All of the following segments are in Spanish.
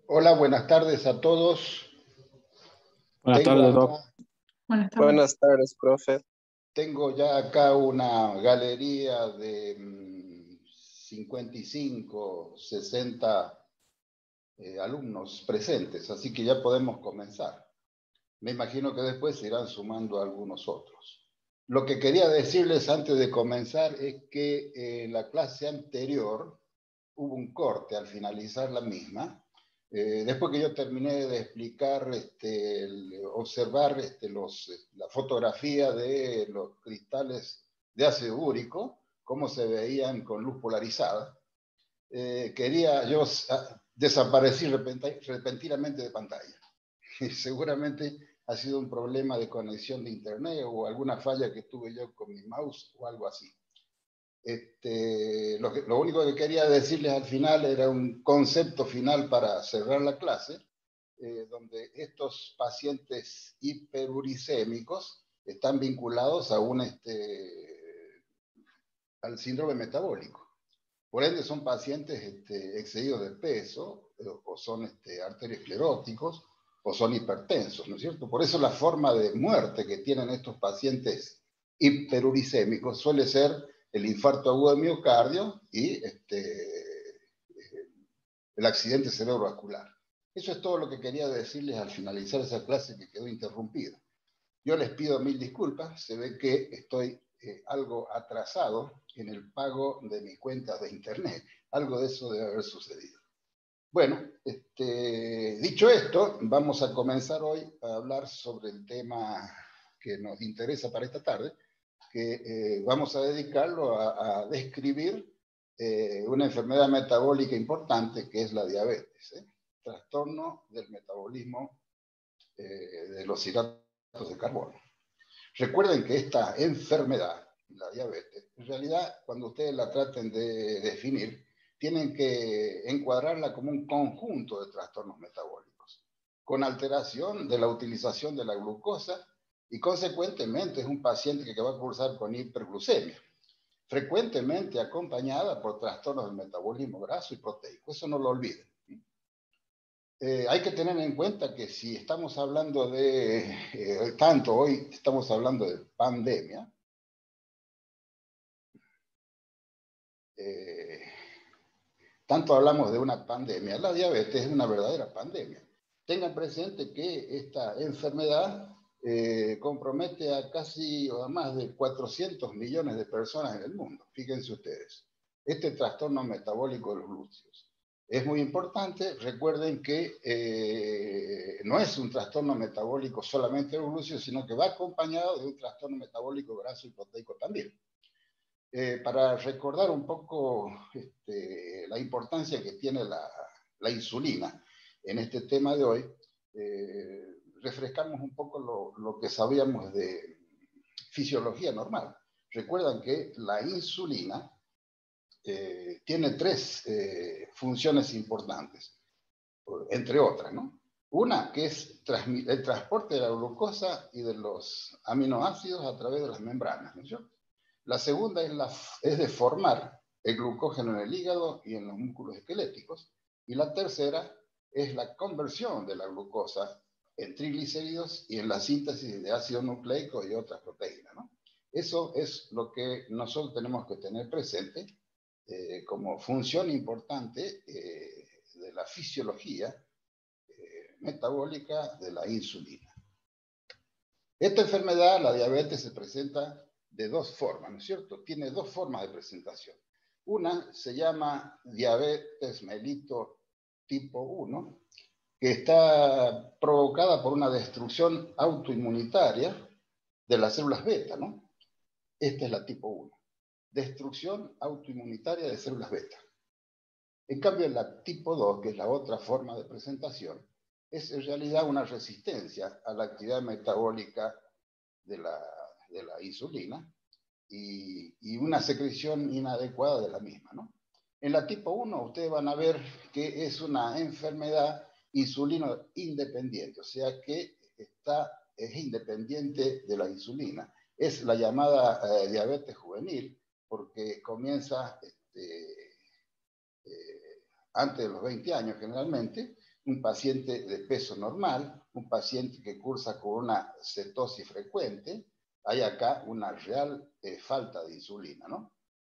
Hola, buenas tardes a todos. Buenas Tengo tardes, Doc. acá, Buenas tardes. Buenas tardes, profe. tengo ya acá una galería de 55, 60 alumnos presentes, así que ya podemos comenzar. Me imagino que después se irán sumando algunos otros. Lo que quería decirles antes de comenzar es que en la clase anterior hubo un corte al finalizar la misma. Después que yo terminé de explicar, observar la fotografía de los cristales de ácido úrico, cómo se veían con luz polarizada, desaparecí repentinamente de pantalla. Y seguramente ha sido un problema de conexión de internet o alguna falla que tuve yo con mi mouse o algo así. Lo único que quería decirles al final era un concepto final para cerrar la clase, donde estos pacientes hiperuricémicos están vinculados a al síndrome metabólico. Por ende, son pacientes excedidos de peso, o son arterioscleróticos, o son hipertensos, ¿no es cierto? Por eso la forma de muerte que tienen estos pacientes hiperuricémicos suele ser el infarto agudo de miocardio y el accidente cerebrovascular. Eso es todo lo que quería decirles al finalizar esa clase que quedó interrumpida. Yo les pido mil disculpas, se ve que estoy algo atrasado en el pago de mi cuenta de internet. Algo de eso debe haber sucedido. Bueno, dicho esto, vamos a comenzar hoy a hablar sobre el tema que nos interesa para esta tarde, que vamos a dedicarlo a describir una enfermedad metabólica importante que es la diabetes, trastorno del metabolismo de los hidratos de carbono. Recuerden que esta enfermedad, la diabetes, en realidad cuando ustedes la traten de definir, tienen que encuadrarla como un conjunto de trastornos metabólicos, con alteración de la utilización de la glucosa y consecuentemente es un paciente que va a cursar con hiperglucemia, frecuentemente acompañada por trastornos del metabolismo graso y proteico. Eso no lo olviden. Hay que tener en cuenta que si estamos hablando hoy estamos hablando de pandemia, tanto hablamos de una pandemia, la diabetes es una verdadera pandemia. Tengan presente que esta enfermedad compromete a casi o a más de 400 millones de personas en el mundo. Fíjense ustedes, este trastorno metabólico de los glúteos. Es muy importante, recuerden que no es un trastorno metabólico solamente de los glúteos, sino que va acompañado de un trastorno metabólico graso y proteico también. Para recordar un poco la importancia que tiene la insulina en este tema de hoy, refrescamos un poco lo que sabíamos de fisiología normal. Recuerdan que la insulina tiene tres funciones importantes, entre otras, ¿no? Una que es el transporte de la glucosa y de los aminoácidos a través de las membranas, ¿no es cierto? La segunda es de formar el glucógeno en el hígado y en los músculos esqueléticos. Y la tercera es la conversión de la glucosa en triglicéridos y en la síntesis de ácido nucleico y otras proteínas, ¿no? Eso es lo que nosotros tenemos que tener presente como función importante de la fisiología metabólica de la insulina. Esta enfermedad, la diabetes, se presenta de dos formas, ¿no es cierto? Tiene dos formas de presentación. Una se llama diabetes mellitus tipo 1, que está provocada por una destrucción autoinmunitaria de las células beta, ¿no? Esta es la tipo 1. Destrucción autoinmunitaria de células beta. En cambio, la tipo 2, que es la otra forma de presentación, es en realidad una resistencia a la actividad metabólica de la insulina y una secreción inadecuada de la misma, ¿no? En la tipo 1 ustedes van a ver que es una enfermedad insulino independiente, o sea que es independiente de la insulina. Es la llamada diabetes juvenil porque comienza antes de los 20 años generalmente un paciente de peso normal, un paciente que cursa con una cetosis frecuente, hay acá una real falta de insulina, ¿no?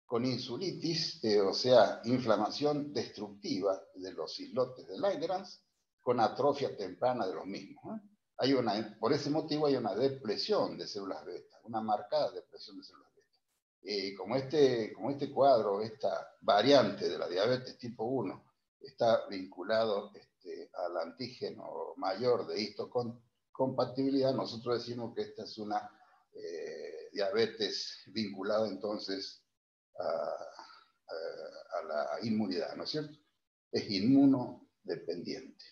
Con insulitis, o sea, inflamación destructiva de los islotes de Langerhans, con atrofia temprana de los mismos, ¿no? Por ese motivo hay una depresión de células beta, una marcada depresión de células beta. Como este cuadro, esta variante de la diabetes tipo 1, está vinculado al antígeno mayor de histocompatibilidad, nosotros decimos que esta es una diabetes vinculada entonces a la inmunidad, ¿no es cierto? Es inmunodependiente.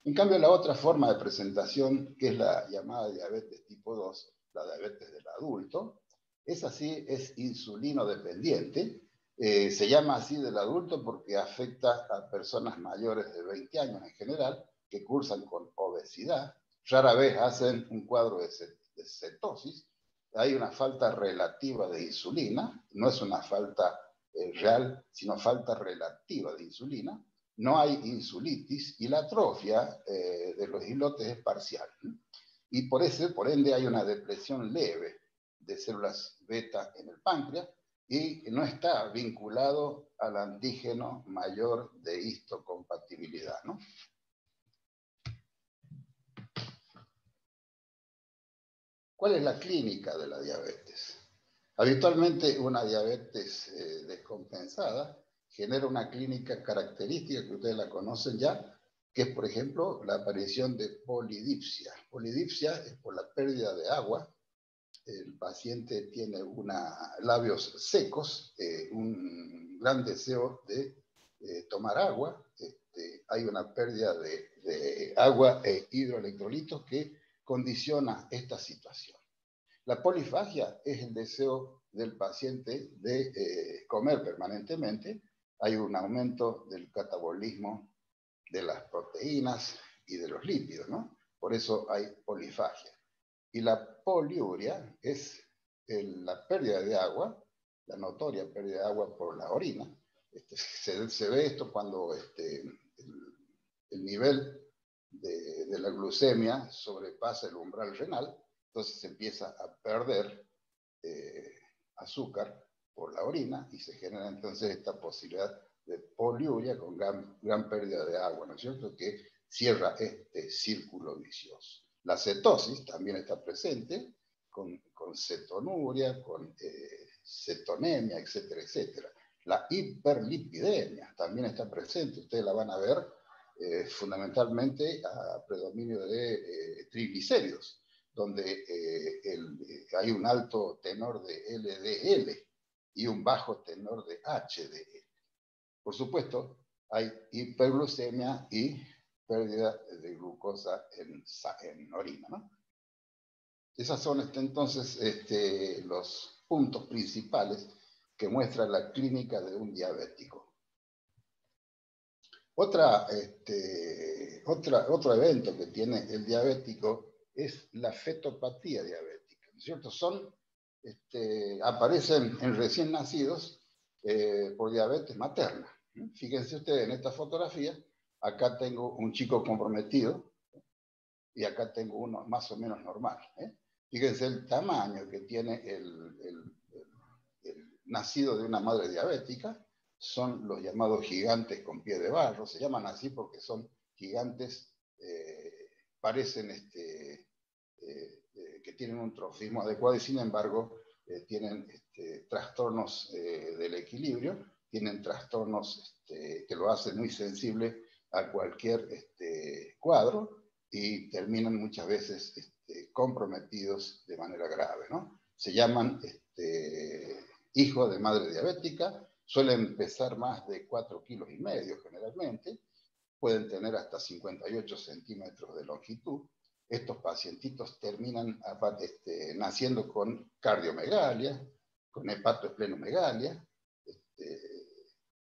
En cambio, la otra forma de presentación, que es la llamada diabetes tipo 2, la diabetes del adulto, esa sí es insulinodependiente. Se llama así del adulto porque afecta a personas mayores de 20 años en general, que cursan con obesidad, rara vez hacen un cuadro de cetosis. Hay una falta relativa de insulina, no es una falta real, sino falta relativa de insulina. No hay insulitis y la atrofia de los islotes es parcial. Y por ende hay una depresión leve de células beta en el páncreas y no está vinculado al antígeno mayor de histocompatibilidad, ¿no? ¿Cuál es la clínica de la diabetes? Habitualmente una diabetes descompensada genera una clínica característica que ustedes la conocen ya, que es, por ejemplo, la aparición de polidipsia. Polidipsia es por la pérdida de agua. El paciente tiene labios secos, un gran deseo de tomar agua. Hay una pérdida de agua e hidroelectrolitos que condiciona esta situación. La polifagia es el deseo del paciente de comer permanentemente. Hay un aumento del catabolismo de las proteínas y de los lípidos, ¿no? Por eso hay polifagia. Y la poliuria es la pérdida de agua, la notoria pérdida de agua por la orina. Se ve esto cuando el nivel de la glucemia sobrepasa el umbral renal, entonces se empieza a perder azúcar por la orina y se genera entonces esta posibilidad de poliuria con gran pérdida de agua, ¿no es cierto?, que cierra este círculo vicioso. La cetosis también está presente con cetonuria, con cetonemia, etcétera, etcétera. La hiperlipidemia también está presente, ustedes la van a ver fundamentalmente a predominio de triglicéridos, donde hay un alto tenor de LDL y un bajo tenor de HDL. Por supuesto, hay hiperglucemia y pérdida de glucosa en orina, ¿no? Esos son entonces los puntos principales que muestra la clínica de un diabético. Otro evento que tiene el diabético es la fetopatía diabética, ¿no es cierto? Aparecen en recién nacidos por diabetes materna. Fíjense ustedes en esta fotografía, acá tengo un chico comprometido y acá tengo uno más o menos normal. Fíjense el tamaño que tiene el nacido de una madre diabética. Son los llamados gigantes con pie de barro, se llaman así porque son gigantes, parecen que tienen un trofismo adecuado y sin embargo tienen trastornos del equilibrio, tienen trastornos que lo hacen muy sensible a cualquier cuadro y terminan muchas veces comprometidos de manera grave, ¿no? Se llaman hijos de madre diabética. Suelen pesar más de 4,5 kilos generalmente, pueden tener hasta 58 centímetros de longitud. Estos pacientitos terminan naciendo con cardiomegalia, con hepatoesplenomegalia.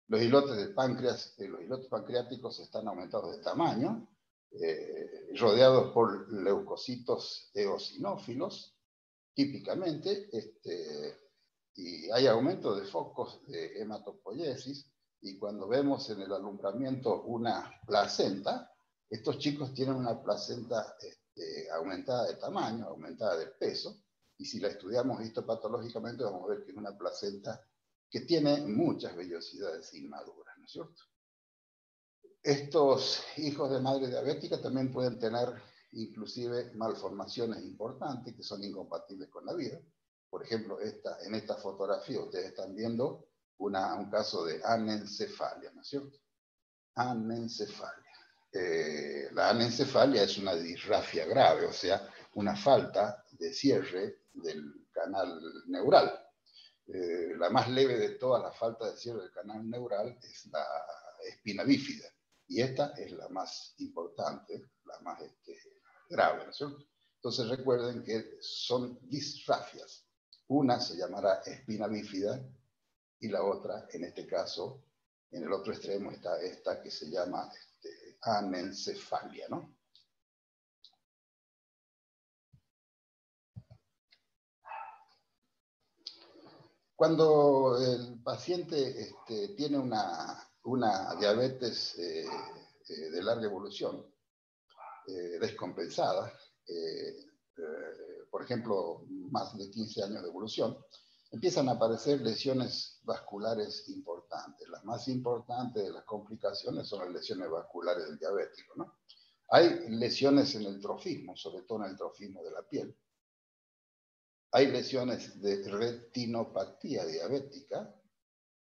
Los islotes del páncreas, los islotes pancreáticos están aumentados de tamaño, rodeados por leucocitos eosinófilos, típicamente, y hay aumento de focos de hematopoiesis, y cuando vemos en el alumbramiento una placenta, estos chicos tienen una placenta aumentada de tamaño, aumentada de peso, y si la estudiamos histopatológicamente vamos a ver que es una placenta que tiene muchas vellosidades inmaduras, ¿no es cierto? Estos hijos de madre diabética también pueden tener inclusive malformaciones importantes que son incompatibles con la vida. Por ejemplo, en esta fotografía ustedes están viendo un caso de anencefalia, ¿no es cierto? Anencefalia. La anencefalia es una disrafia grave, o sea, una falta de cierre del canal neural. La más leve de todas las faltas de cierre del canal neural es la espina bífida, y esta es la más importante, la más grave, ¿no es cierto? Entonces recuerden que son disrafias. Una se llamará espina bífida y la otra, en este caso, en el otro extremo está esta que se llama anencefalia, ¿no? Cuando el paciente tiene una diabetes de larga evolución, descompensada, por ejemplo, más de 15 años de evolución, empiezan a aparecer lesiones vasculares importantes. Las más importantes de las complicaciones son las lesiones vasculares del diabético, ¿no? Hay lesiones en el trofismo, sobre todo en el trofismo de la piel. Hay lesiones de retinopatía diabética.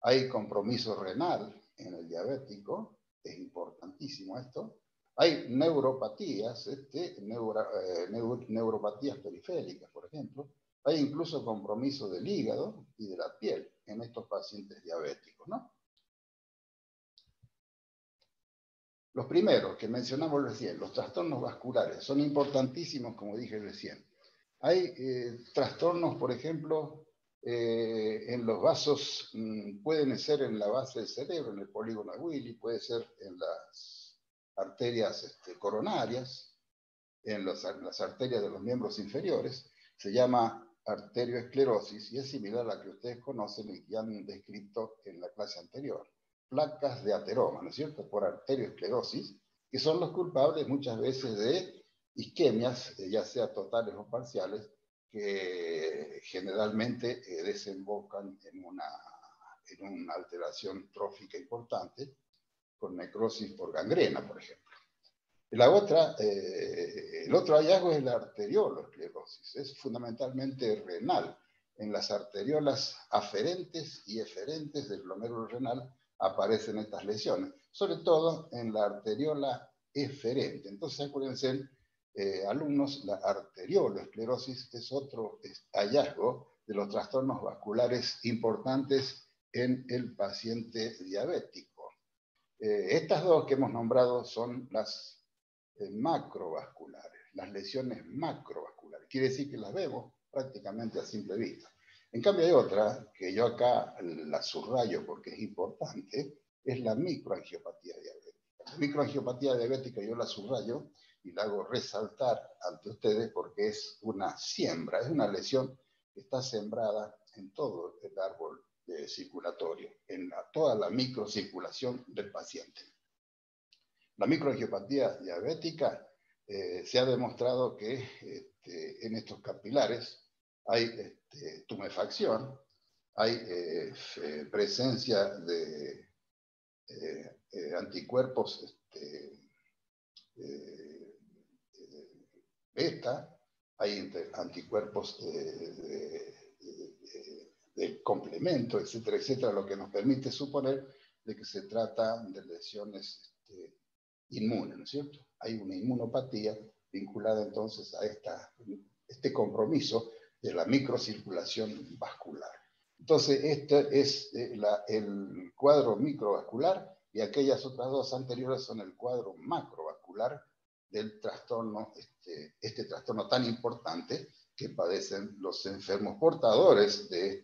Hay compromiso renal en el diabético, es importantísimo esto. Hay neuropatías, neuropatías periféricas, por ejemplo. Hay incluso compromiso del hígado y de la piel en estos pacientes diabéticos, ¿no? Los primeros que mencionamos recién, los trastornos vasculares, son importantísimos, como dije recién. Hay trastornos, por ejemplo, en los vasos, pueden ser en la base del cerebro, en el polígono de Willy, puede ser en las arterias coronarias, en las arterias de los miembros inferiores. Se llama arterioesclerosis y es similar a la que ustedes conocen y que han descrito en la clase anterior. Placas de ateroma, ¿no es cierto?, por arterioesclerosis, que son los culpables muchas veces de isquemias, ya sea totales o parciales, que generalmente desembocan en una alteración trófica importante, con necrosis por gangrena, por ejemplo. El otro hallazgo es la arterioloesclerosis, es fundamentalmente renal. En las arteriolas aferentes y eferentes del glomérulo renal aparecen estas lesiones, sobre todo en la arteriola eferente. Entonces, acuérdense, alumnos, la arterioloesclerosis es otro hallazgo de los trastornos vasculares importantes en el paciente diabético. Estas dos que hemos nombrado son las macrovasculares, las lesiones macrovasculares. Quiere decir que las vemos prácticamente a simple vista. En cambio hay otra, que yo acá la subrayo porque es importante, es la microangiopatía diabética. La microangiopatía diabética yo la subrayo y la hago resaltar ante ustedes porque es una siembra, es una lesión que está sembrada en todo el árbol circulatorio, en toda la microcirculación del paciente. La microangiopatía diabética se ha demostrado que en estos capilares hay tumefacción, hay presencia de anticuerpos beta, hay anticuerpos de complemento, etcétera, etcétera, lo que nos permite suponer de que se trata de lesiones inmunes, ¿no es cierto? Hay una inmunopatía vinculada entonces a este compromiso de la microcirculación vascular. Entonces, este es el cuadro microvascular y aquellas otras dos anteriores son el cuadro macrovascular del trastorno, este trastorno tan importante que padecen los enfermos portadores de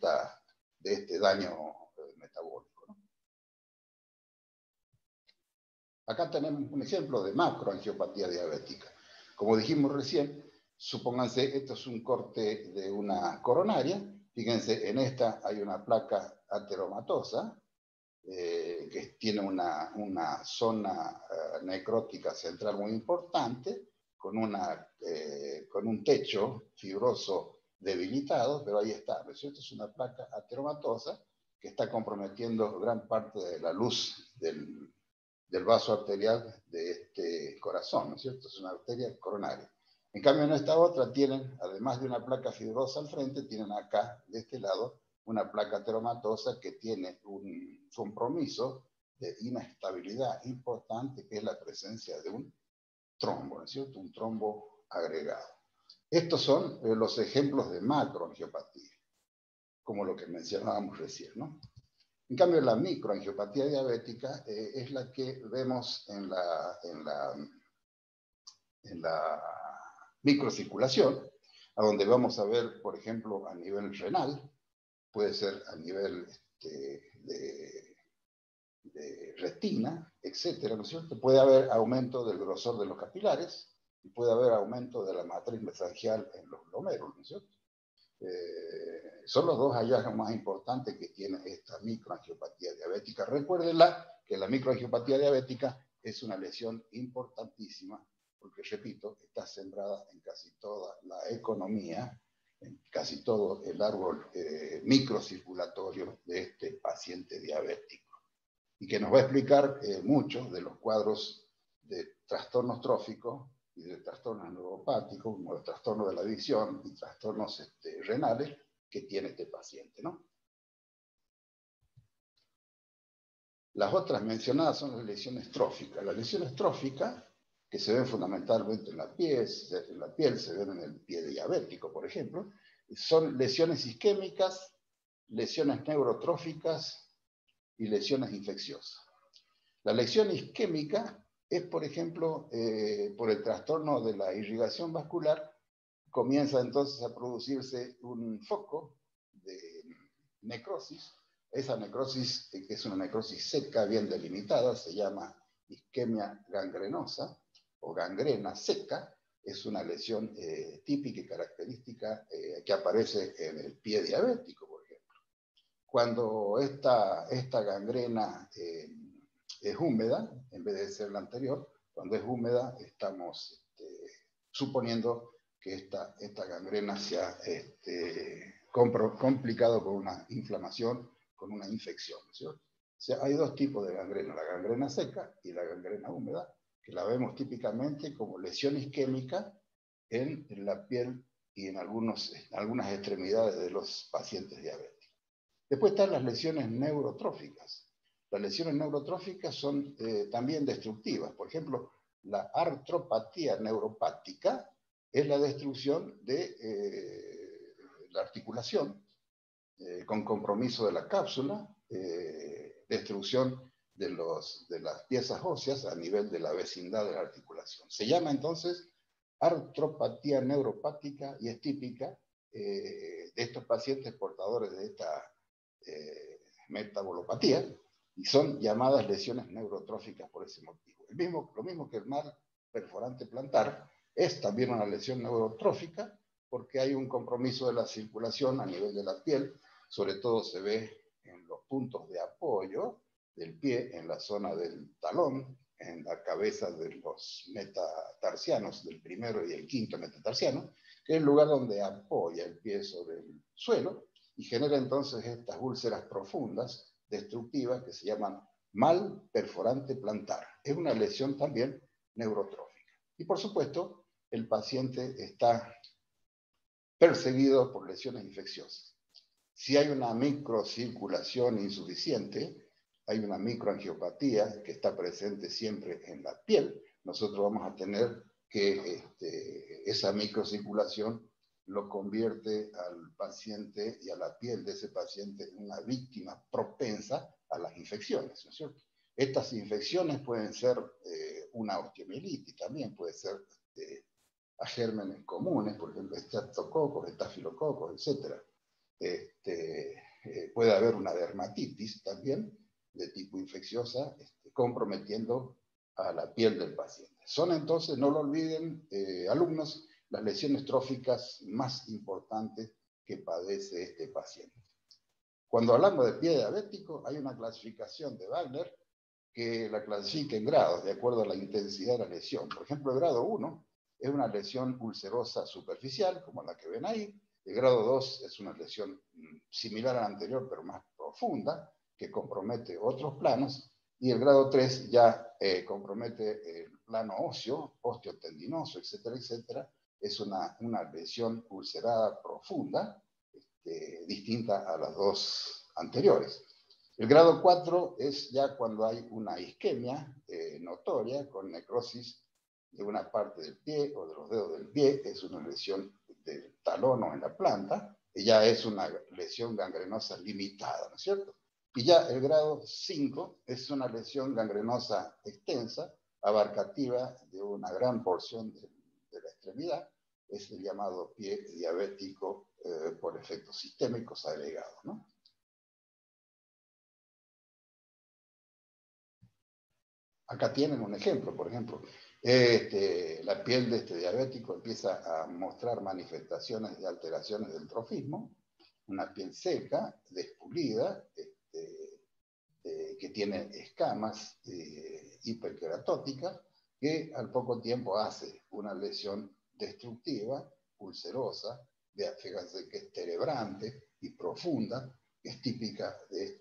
este daño metabólico, ¿no? Acá tenemos un ejemplo de macroangiopatía diabética. Como dijimos recién, supónganse, esto es un corte de una coronaria. Fíjense, en esta hay una placa ateromatosa, que tiene una zona necrótica central muy importante, con un techo fibroso debilitado, pero ahí está, ¿no es cierto? Es una placa ateromatosa que está comprometiendo gran parte de la luz del vaso arterial de este corazón, ¿no es cierto? Es una arteria coronaria. En cambio, en esta otra tienen, además de una placa fibrosa al frente, tienen acá, de este lado, una placa ateromatosa que tiene un compromiso de inestabilidad importante, que es la presencia de un trombo, ¿no es cierto? Un trombo agregado. Estos son los ejemplos de macroangiopatía, como lo que mencionábamos recién, ¿no? En cambio, la microangiopatía diabética es la que vemos en la microcirculación, a donde vamos a ver, por ejemplo, a nivel renal, puede ser a nivel de retina, etcétera, ¿no es cierto? Puede haber aumento del grosor de los capilares y puede haber aumento de la matriz mesangial en los glomérulos, ¿no es cierto? Son los dos hallazgos más importantes que tiene esta microangiopatía diabética. Recuérdenla que la microangiopatía diabética es una lesión importantísima, porque, repito, está sembrada en casi toda la economía, en casi todo el árbol microcirculatorio de este paciente diabético, y que nos va a explicar muchos de los cuadros de trastornos tróficos y de trastornos neuropáticos, como el trastorno de la visión y trastornos renales que tiene este paciente, ¿no? Las otras mencionadas son las lesiones tróficas. Las lesiones tróficas, que se ven fundamentalmente en la piel, se ven en el pie diabético, por ejemplo, son lesiones isquémicas, lesiones neurotróficas y lesiones infecciosas. La lesión isquémica es, por ejemplo, por el trastorno de la irrigación vascular, comienza entonces a producirse un foco de necrosis. Esa necrosis, que es una necrosis seca, bien delimitada, se llama isquemia gangrenosa o gangrena seca. Es una lesión típica y característica que aparece en el pie diabético, por ejemplo. Cuando esta gangrena es húmeda, en vez de ser la anterior, cuando es húmeda, estamos suponiendo que esta gangrena se ha complicado con una inflamación, con una infección, ¿no es cierto? O sea, hay dos tipos de gangrena, la gangrena seca y la gangrena húmeda, que la vemos típicamente como lesión isquémica en la piel y en algunas extremidades de los pacientes diabéticos. Después están las lesiones neurotróficas. Las lesiones neurotróficas son también destructivas. Por ejemplo, la artropatía neuropática es la destrucción de la articulación con compromiso de la cápsula, destrucción de las piezas óseas a nivel de la vecindad de la articulación. Se llama entonces artropatía neuropática y es típica de estos pacientes portadores de esta metabolopatía, y son llamadas lesiones neurotróficas por ese motivo. Lo mismo que el mal perforante plantar es también una lesión neurotrófica porque hay un compromiso de la circulación a nivel de la piel, sobre todo se ve en los puntos de apoyo del pie, en la zona del talón, en la cabeza de los metatarsianos, del primero y el quinto metatarsiano, que es el lugar donde apoya el pie sobre el suelo, y genera entonces estas úlceras profundas, destructivas, que se llaman mal perforante plantar. Es una lesión también neurotrófica. Y por supuesto, el paciente está perseguido por lesiones infecciosas. Si hay una microcirculación insuficiente, hay una microangiopatía que está presente siempre en la piel, nosotros vamos a tener que esa microcirculación lo convierte al paciente y a la piel de ese paciente en una víctima propensa a las infecciones, ¿no es cierto? Estas infecciones pueden ser una osteomielitis, también puede ser a gérmenes comunes, por ejemplo, estreptococos, estafilococos, etc. Puede haber una dermatitis también de tipo infecciosa, comprometiendo a la piel del paciente. Son entonces, no lo olviden, alumnos, las lesiones tróficas más importantes que padece este paciente. Cuando hablamos de pie diabético, hay una clasificación de Wagner que la clasifica en grados, de acuerdo a la intensidad de la lesión. Por ejemplo, el grado 1 es una lesión ulcerosa superficial, como la que ven ahí. El grado 2 es una lesión similar a la anterior, pero más profunda, que compromete otros planos. Y el grado 3 ya compromete el plano óseo, osteotendinoso, etcétera, etcétera. Es una lesión ulcerada profunda, distinta a las dos anteriores. El grado 4 es ya cuando hay una isquemia notoria con necrosis de una parte del pie o de los dedos del pie, es una lesión del talón o en la planta, y ya es una lesión gangrenosa limitada, ¿no es cierto? Y ya el grado 5 es una lesión gangrenosa extensa, abarcativa de una gran porción de la extremidad, es el llamado pie diabético por efectos sistémicos agregados, ¿no? Acá tienen un ejemplo, por ejemplo, la piel de este diabético empieza a mostrar manifestaciones de alteraciones del trofismo, una piel seca, despulida, que tiene escamas hiperqueratóticas, que al poco tiempo hace una lesión destructiva, ulcerosa, fíjense que es cerebrante y profunda, que es típica de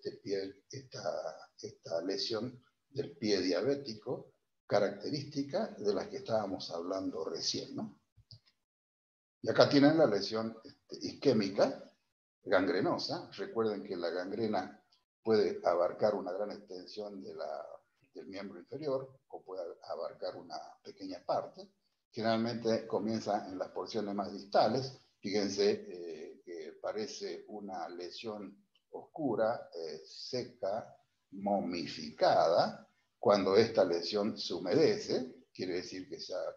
esta lesión del pie diabético, característica de las que estábamos hablando recién, ¿no? Y acá tienen la lesión isquémica, gangrenosa. Recuerden que la gangrena puede abarcar una gran extensión del miembro inferior o puede abarcar una pequeña parte. Generalmente comienza en las porciones más distales. Fíjense que parece una lesión oscura, seca, momificada. Cuando esta lesión se humedece, quiere decir que se ha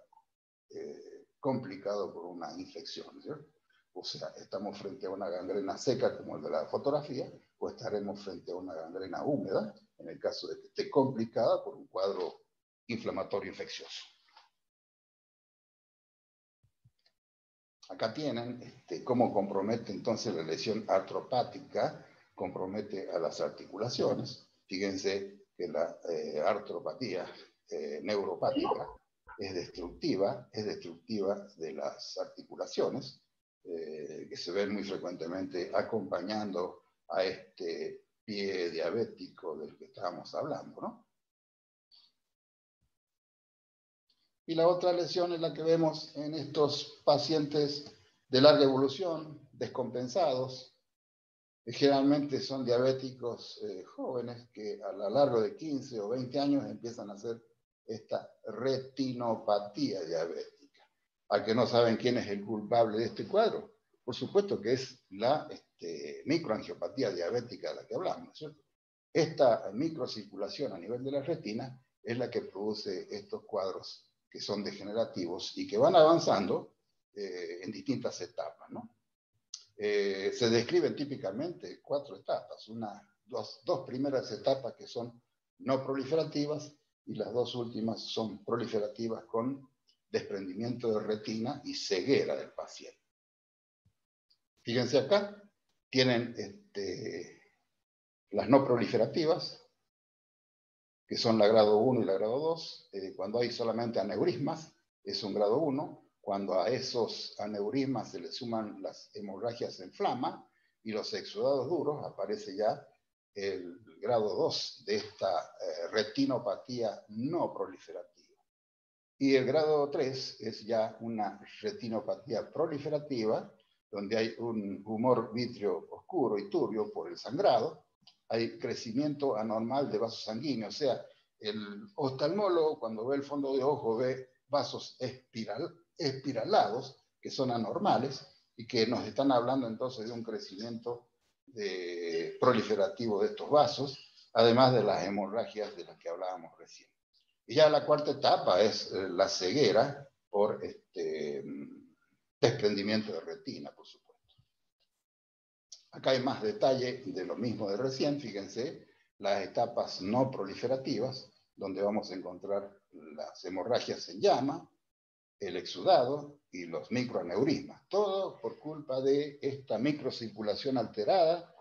complicado por una infección, ¿cierto? O sea, estamos frente a una gangrena seca como el de la fotografía, o estaremos frente a una gangrena húmeda, en el caso de que esté complicada por un cuadro inflamatorio infeccioso. Acá tienen cómo compromete entonces la lesión artropática, compromete a las articulaciones. Fíjense que la artropatía neuropática es destructiva de las articulaciones, que se ven muy frecuentemente acompañando a este pie diabético del que estábamos hablando, ¿no? Y la otra lesión es la que vemos en estos pacientes de larga evolución, descompensados. Generalmente son diabéticos jóvenes que a lo largo de 15 o 20 años empiezan a hacer esta retinopatía diabética. ¿A que no saben quién es el culpable de este cuadro? Por supuesto que es la microangiopatía diabética de la que hablamos, ¿cierto? Esta microcirculación a nivel de la retina es la que produce estos cuadros que son degenerativos y que van avanzando en distintas etapas, ¿no? Se describen típicamente 4 etapas, dos primeras etapas que son no proliferativas y las 2 últimas son proliferativas con desprendimiento de retina y ceguera del paciente. Fíjense acá, tienen las no proliferativas, que son la grado 1 y la grado 2, cuando hay solamente aneurismas, es un grado 1, cuando a esos aneurismas se le suman las hemorragias en flama y los exudados duros, aparece ya el grado 2 de esta retinopatía no proliferativa. Y el grado 3 es ya una retinopatía proliferativa, donde hay un humor vítreo oscuro y turbio por el sangrado, hay crecimiento anormal de vasos sanguíneos, o sea, el oftalmólogo cuando ve el fondo de ojo ve vasos espiralados que son anormales y que nos están hablando entonces de un crecimiento proliferativo de estos vasos, además de las hemorragias de las que hablábamos recién. Y ya la cuarta etapa es la ceguera por desprendimiento de retina, por supuesto. Acá hay más detalle de lo mismo de recién, fíjense, las etapas no proliferativas, donde vamos a encontrar las hemorragias en llama, el exudado y los microaneurismas. Todo por culpa de esta microcirculación alterada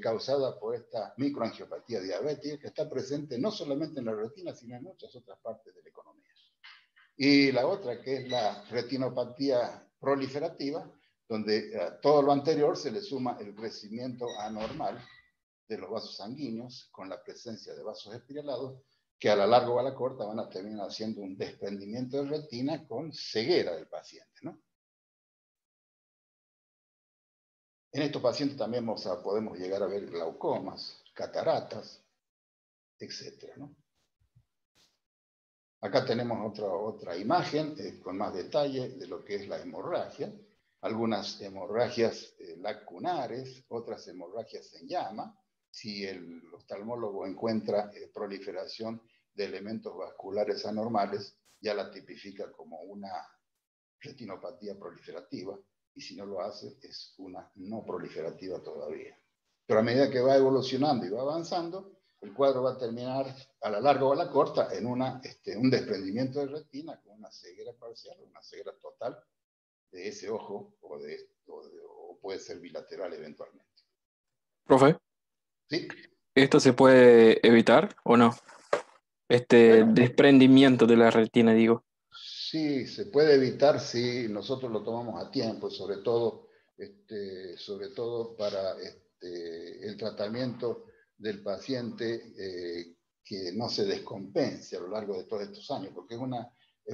causada por esta microangiopatía diabética que está presente no solamente en la retina, sino en muchas otras partes de la economía. Y la otra, que es la retinopatía proliferativa, donde a todo lo anterior se le suma el crecimiento anormal de los vasos sanguíneos con la presencia de vasos espiralados, que a la larga o a la corta van a terminar haciendo un desprendimiento de retina con ceguera del paciente, ¿no? En estos pacientes también podemos llegar a ver glaucomas, cataratas, etcétera, ¿no? Acá tenemos otra imagen con más detalle de lo que es la hemorragia. Algunas hemorragias lacunares, otras hemorragias en llama. Si el oftalmólogo encuentra proliferación de elementos vasculares anormales, ya la tipifica como una retinopatía proliferativa, y si no lo hace, es una no proliferativa todavía. Pero a medida que va evolucionando y va avanzando, el cuadro va a terminar a la larga o a la corta en un desprendimiento de retina con una ceguera parcial o una ceguera total de ese ojo o puede ser bilateral eventualmente. Profe, ¿Sí? ¿esto se puede evitar o no? Bueno, Desprendimiento de la retina, digo. sí, se puede evitar si nosotros lo tomamos a tiempo, sobre todo para el tratamiento del paciente que no se descompense a lo largo de todos estos años, porque es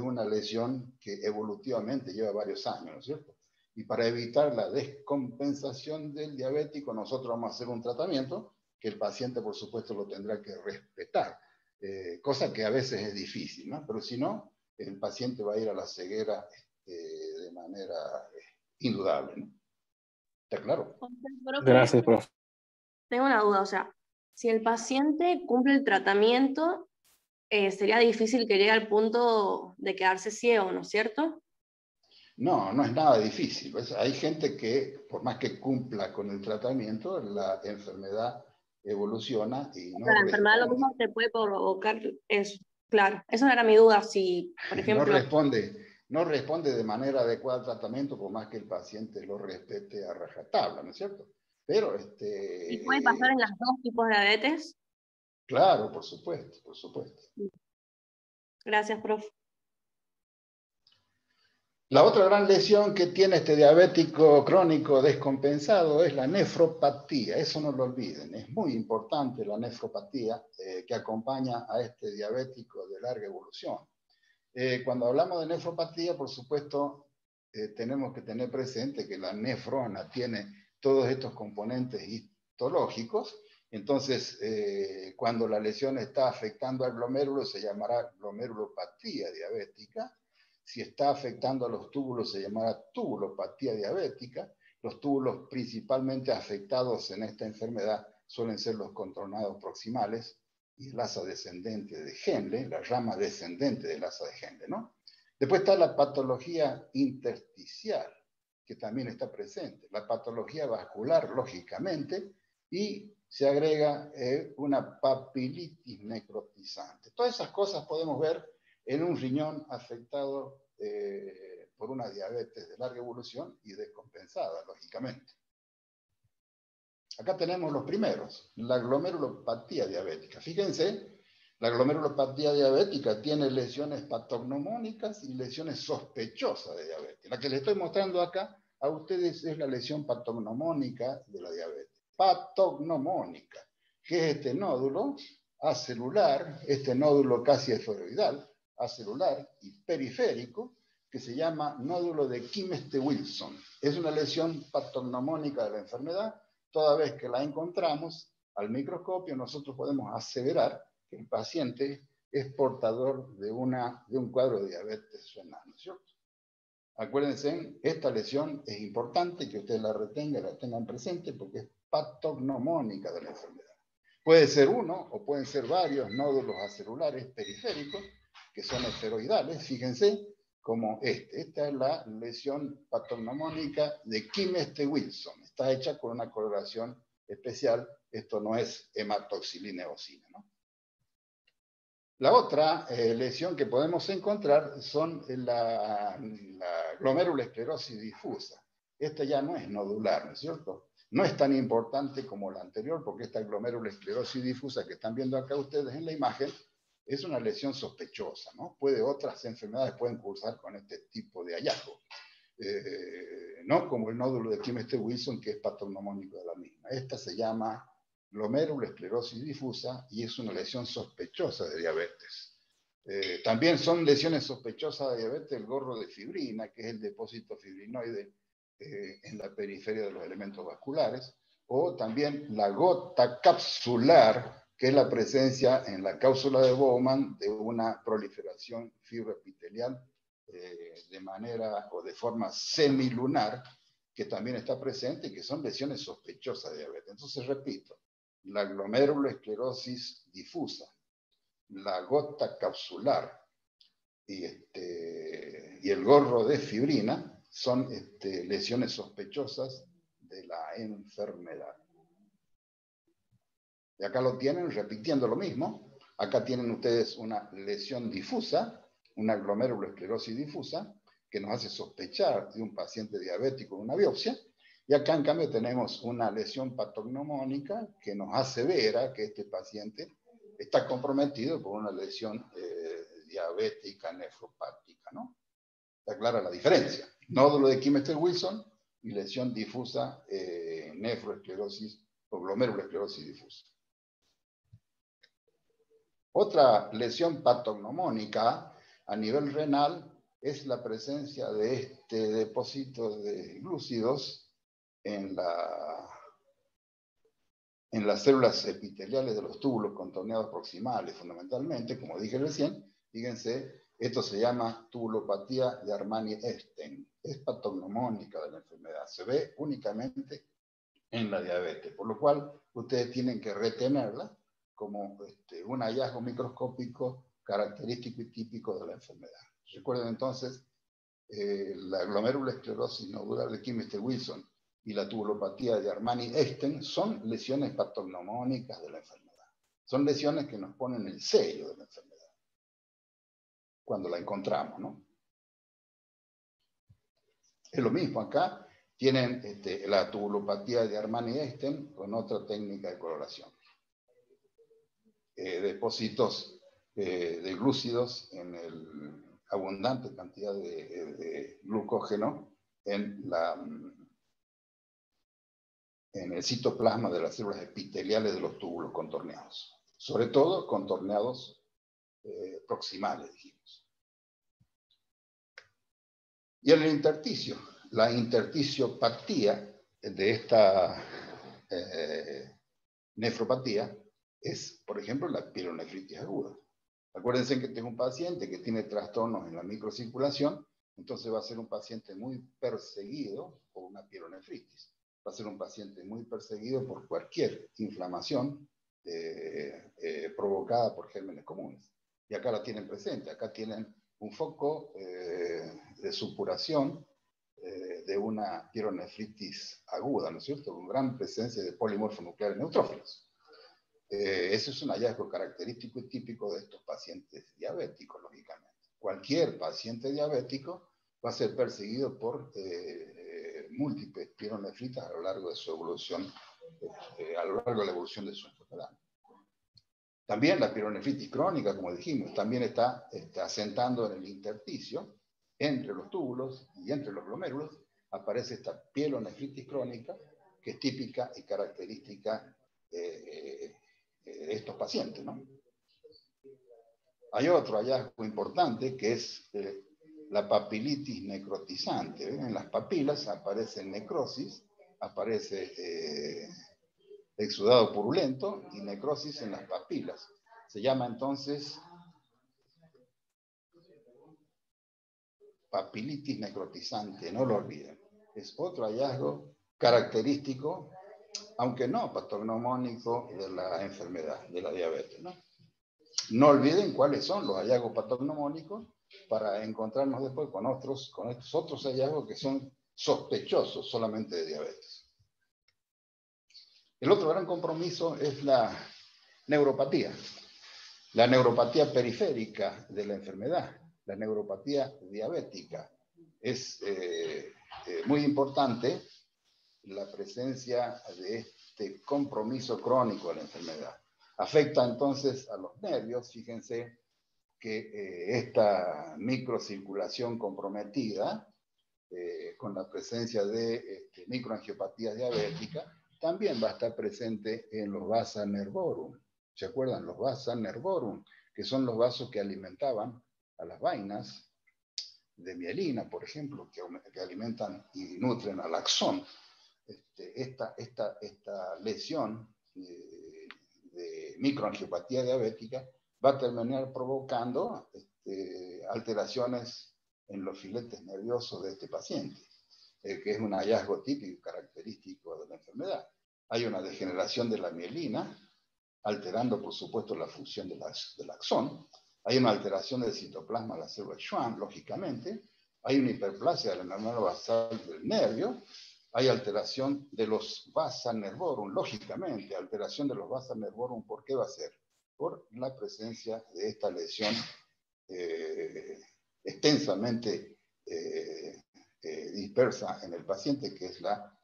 una lesión que evolutivamente lleva varios años, ¿no es cierto? Y para evitar la descompensación del diabético, nosotros vamos a hacer un tratamiento que el paciente, por supuesto, lo tendrá que respetar, cosa que a veces es difícil, ¿no? Pero si no, el paciente va a ir a la ceguera de manera indudable, ¿no? ¿Está claro? Profe, Gracias, profe. tengo una duda, o sea, si el paciente cumple el tratamiento, sería difícil que llegue al punto de quedarse ciego, ¿no es cierto? No, no es nada difícil. ¿Ves? Hay gente que, por más que cumpla con el tratamiento, la enfermedad evoluciona y no La enfermedad lo responde. mismo te puede provocar eso. Claro, esa no era mi duda, si, por ejemplo... No responde de manera adecuada al tratamiento, por más que el paciente lo respete a rajatabla, ¿no es cierto? Pero, ¿Y puede pasar en las dos tipos de diabetes? claro, por supuesto, por supuesto. Gracias, profe. La otra gran lesión que tiene este diabético crónico descompensado es la nefropatía. Eso no lo olviden. Es muy importante la nefropatía que acompaña a este diabético de larga evolución. Cuando hablamos de nefropatía, por supuesto, tenemos que tener presente que la nefrona tiene todos estos componentes histológicos. Entonces, cuando la lesión está afectando al glomérulo, se llamará glomerulopatía diabética. Si está afectando a los túbulos, se llamará tubulopatía diabética. Los túbulos principalmente afectados en esta enfermedad suelen ser los contornados proximales y el asa descendente de Henle, la rama descendente del asa de Henle, ¿no? Después está la patología intersticial, que también está presente. La patología vascular, lógicamente, y se agrega una papilitis necrotizante. Todas esas cosas podemos ver en un riñón afectado por una diabetes de larga evolución y descompensada, lógicamente. Acá tenemos los primeros, la glomerulopatía diabética. Fíjense, la glomerulopatía diabética tiene lesiones patognomónicas y lesiones sospechosas de diabetes. La que les estoy mostrando acá a ustedes es la lesión patognomónica de la diabetes. Patognomónica, que es este nódulo acelular, este nódulo casi esferoidal, acelular y periférico, que se llama nódulo de Kimmel-Wilson. Es una lesión patognomónica de la enfermedad. Toda vez que la encontramos al microscopio, nosotros podemos aseverar que el paciente es portador de un cuadro de diabetes renal, ¿no es cierto? Acuérdense, esta lesión es importante que ustedes la retengan, la tengan presente, porque es patognomónica de la enfermedad. Puede ser uno o pueden ser varios nódulos acelulares periféricos que son esferoidales, fíjense, como este. Esta es la lesión patognomónica de Kimmel-Wilson. Está hecha con una coloración especial. Esto no es hematoxilina eosina, ¿no? La otra lesión que podemos encontrar son la glomerulosclerosis difusa. Esta ya no es nodular, ¿no es cierto? No es tan importante como la anterior, porque esta glomerulosclerosis difusa que están viendo acá ustedes en la imagen es una lesión sospechosa, ¿no? Otras enfermedades pueden cursar con este tipo de hallazgo. No como el nódulo de Kimmester-Wilson, que es patognomónico de la misma. Esta se llama glomerulosclerosis difusa y es una lesión sospechosa de diabetes. También son lesiones sospechosas de diabetes el gorro de fibrina, que es el depósito fibrinoide en la periferia de los elementos vasculares, o también la gota capsular, que es la presencia en la cápsula de Bowman de una proliferación fibroepitelial de manera o de forma semilunar, que también está presente y que son lesiones sospechosas de diabetes. Entonces, repito, la glomerulosclerosis difusa, la gota capsular y el gorro de fibrina son lesiones sospechosas de la enfermedad. Y acá lo tienen, repitiendo lo mismo. Acá tienen ustedes una lesión difusa, una glomerulosclerosis difusa, que nos hace sospechar de un paciente diabético en una biopsia. Y acá, en cambio, tenemos una lesión patognomónica que nos asevera que este paciente está comprometido por una lesión diabética nefropática, ¿no? Está clara la diferencia. Nódulo de Kimmester-Wilson y lesión difusa nefroesclerosis o glomerulosclerosis difusa. Otra lesión patognomónica a nivel renal es la presencia de este depósito de glúcidos en las células epiteliales de los túbulos contorneados proximales, fundamentalmente, como dije recién. Fíjense, esto se llama tubulopatía de Armani-Esten. Es patognomónica de la enfermedad. Se ve únicamente en la diabetes, por lo cual ustedes tienen que retenerla como un hallazgo microscópico característico y típico de la enfermedad. Recuerden entonces, la glomerulosclerosis nodular de Kimmester-Wilson y la tubulopatía de Armani-Esten son lesiones patognomónicas de la enfermedad. Son lesiones que nos ponen el sello de la enfermedad cuando la encontramos, ¿no? Es lo mismo acá. Tienen la tubulopatía de Armani-Esten con otra técnica de coloración. Depósitos de glúcidos en el abundante cantidad de glucógeno en el citoplasma de las células epiteliales de los túbulos contorneados. Sobre todo contorneados proximales, dijimos. Y en el intersticio, la intersticiopatía de esta nefropatía es, por ejemplo, la pielonefritis aguda. Acuérdense que este es un paciente que tiene trastornos en la microcirculación, entonces va a ser un paciente muy perseguido por una pielonefritis. Va a ser un paciente muy perseguido por cualquier inflamación provocada por gérmenes comunes. Y acá la tienen presente, acá tienen un foco de supuración de una pielonefritis aguda, ¿no es cierto? Con gran presencia de polimorfonucleares neutrófilos. Ese es un hallazgo característico y típico de estos pacientes diabéticos, lógicamente. Cualquier paciente diabético va a ser perseguido por múltiples pielonefritas a lo largo de su evolución, a lo largo de la evolución de su enfermedad. También la pielonefritis crónica, como dijimos, también está asentando en el intersticio, entre los túbulos y entre los glomérulos, aparece esta pielonefritis crónica, que es típica y característica de estos pacientes, ¿no? Hay otro hallazgo importante que es la papilitis necrotizante. ¿Ven? En las papilas aparece necrosis, aparece exudado purulento y necrosis en las papilas. Se llama entonces papilitis necrotizante, no lo olviden. Es otro hallazgo característico, aunque no patognomónico, de la enfermedad, de la diabetes, ¿no? No olviden cuáles son los hallazgos patognomónicos para encontrarnos después con estos otros hallazgos que son sospechosos solamente de diabetes. El otro gran compromiso es la neuropatía periférica de la enfermedad, la neuropatía diabética. Es muy importante la presencia de este compromiso crónico de la enfermedad. Afecta entonces a los nervios. Fíjense que esta microcirculación comprometida, con la presencia de microangiopatía diabética, también va a estar presente en los vasa nervorum. ¿Se acuerdan? Los vasa nervorum, que son los vasos que alimentaban a las vainas de mielina, por ejemplo, que alimentan y nutren al axón. Esta lesión de microangiopatía diabética va a terminar provocando alteraciones en los filetes nerviosos de este paciente, que es un hallazgo típico y característico de la enfermedad. Hay una degeneración de la mielina, alterando, por supuesto, la función del axón. Hay una alteración del citoplasma de la célula Schwann, lógicamente. Hay una hiperplasia de la membrana basal del nervio. Hay alteración de los vasa nervorum, lógicamente. Alteración de los vasa nervorum, ¿por qué va a ser? Por la presencia de esta lesión extensamente dispersa en el paciente, que es la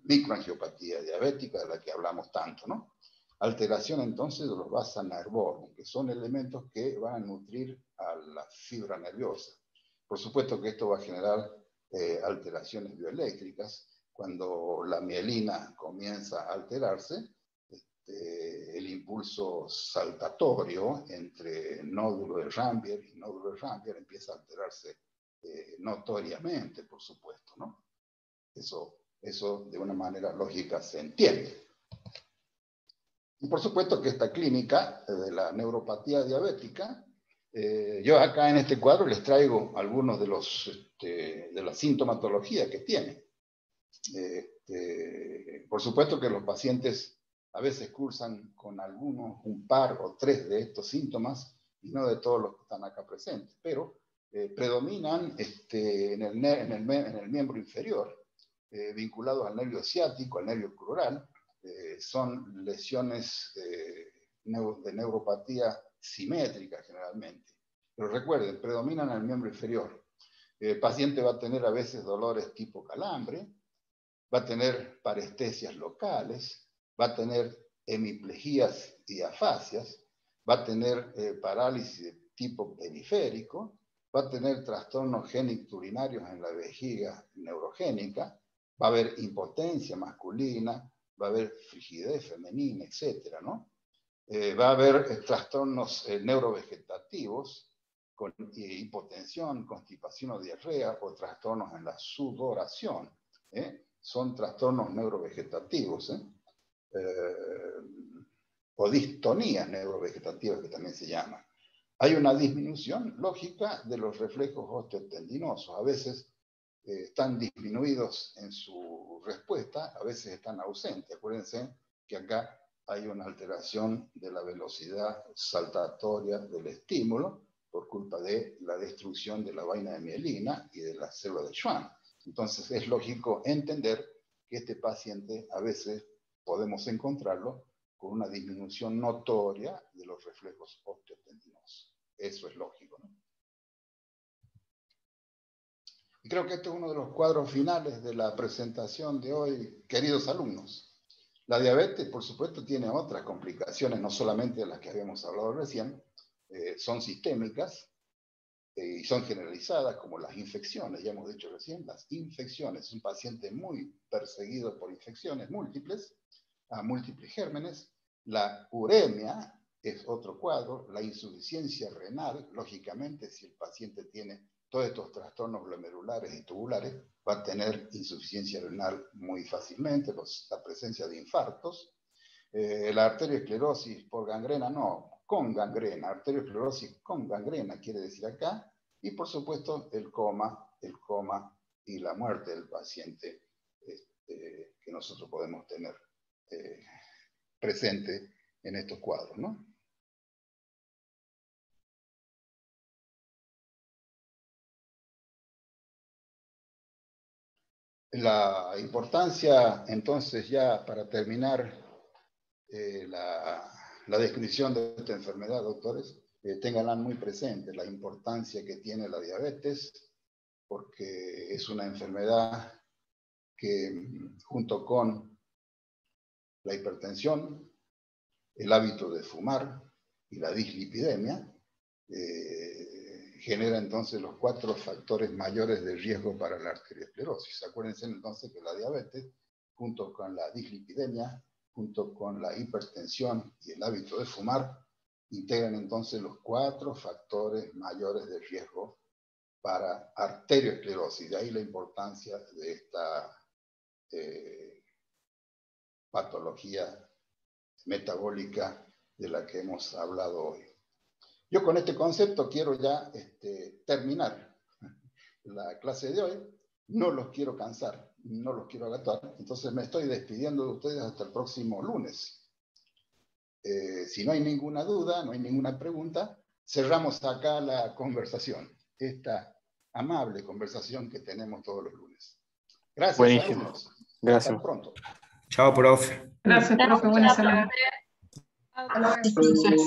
microangiopatía diabética, de la que hablamos tanto, ¿no? Alteración entonces de los vasa nervorum, que son elementos que van a nutrir a la fibra nerviosa. Por supuesto que esto va a generar alteraciones bioeléctricas. Cuando la mielina comienza a alterarse, el impulso saltatorio entre nódulo de Rambier y nódulo de Rambier empieza a alterarse notoriamente, por supuesto, ¿no? Eso de una manera lógica se entiende. Y por supuesto que esta clínica de la neuropatía diabética, yo acá en este cuadro les traigo algunos de la sintomatología que tiene. Por supuesto que los pacientes a veces cursan con algunos, un par o tres de estos síntomas, y no de todos los que están acá presentes, pero predominan en el miembro inferior, vinculados al nervio ciático, al nervio crural. Son lesiones de neuropatía simétrica generalmente. Pero recuerden, predominan en el miembro inferior. El paciente va a tener a veces dolores tipo calambre, va a tener parestesias locales, va a tener hemiplejías y afasias, va a tener parálisis de tipo periférico, va a tener trastornos geniturinarios en la vejiga neurogénica, va a haber impotencia masculina, va a haber frigidez femenina, etcétera, ¿no? Va a haber trastornos neurovegetativos con hipotensión, constipación o diarrea, o trastornos en la sudoración. Son trastornos neurovegetativos, o distonías neurovegetativas, que también se llaman. Hay una disminución lógica de los reflejos osteotendinosos. A veces están disminuidos en su respuesta, a veces están ausentes. Acuérdense que acá hay una alteración de la velocidad saltatoria del estímulo por culpa de la destrucción de la vaina de mielina y de la célula de Schwann. Entonces es lógico entender que este paciente a veces podemos encontrarlo con una disminución notoria de los reflejos osteotendinosos. Eso es lógico, ¿no? Y creo que este es uno de los cuadros finales de la presentación de hoy, queridos alumnos. La diabetes, por supuesto, tiene otras complicaciones, no solamente de las que habíamos hablado recién, son sistémicas y son generalizadas, como las infecciones, ya hemos dicho recién, las infecciones. Es un paciente muy perseguido por infecciones múltiples, a múltiples gérmenes. La uremia es otro cuadro, la insuficiencia renal, lógicamente, si el paciente tiene todos estos trastornos glomerulares y tubulares, va a tener insuficiencia renal muy fácilmente, la presencia de infartos. La arteriosclerosis por gangrena, no, con gangrena, arteriosclerosis con gangrena quiere decir acá, y por supuesto el coma y la muerte del paciente que nosotros podemos tener presente en estos cuadros, ¿no? La importancia, entonces, ya para terminar la descripción de esta enfermedad, doctores, ténganla muy presente, la importancia que tiene la diabetes, porque es una enfermedad que junto con la hipertensión, el hábito de fumar y la dislipidemia, genera entonces los 4 factores mayores de riesgo para la arteriosclerosis. Acuérdense entonces que la diabetes, junto con la dislipidemia, junto con la hipertensión y el hábito de fumar, integran entonces los 4 factores mayores de riesgo para arteriosclerosis. De ahí la importancia de esta patología metabólica de la que hemos hablado hoy. Yo con este concepto quiero ya terminar la clase de hoy. No los quiero cansar, no los quiero agatar, entonces me estoy despidiendo de ustedes hasta el próximo lunes. Si no hay ninguna duda, no hay ninguna pregunta, cerramos acá la conversación, esta amable conversación que tenemos todos los lunes. Gracias, Buenísimo. alumnos. Gracias. Hasta pronto. Chao, profe. Gracias, profe. Buenas tardes. Gracias.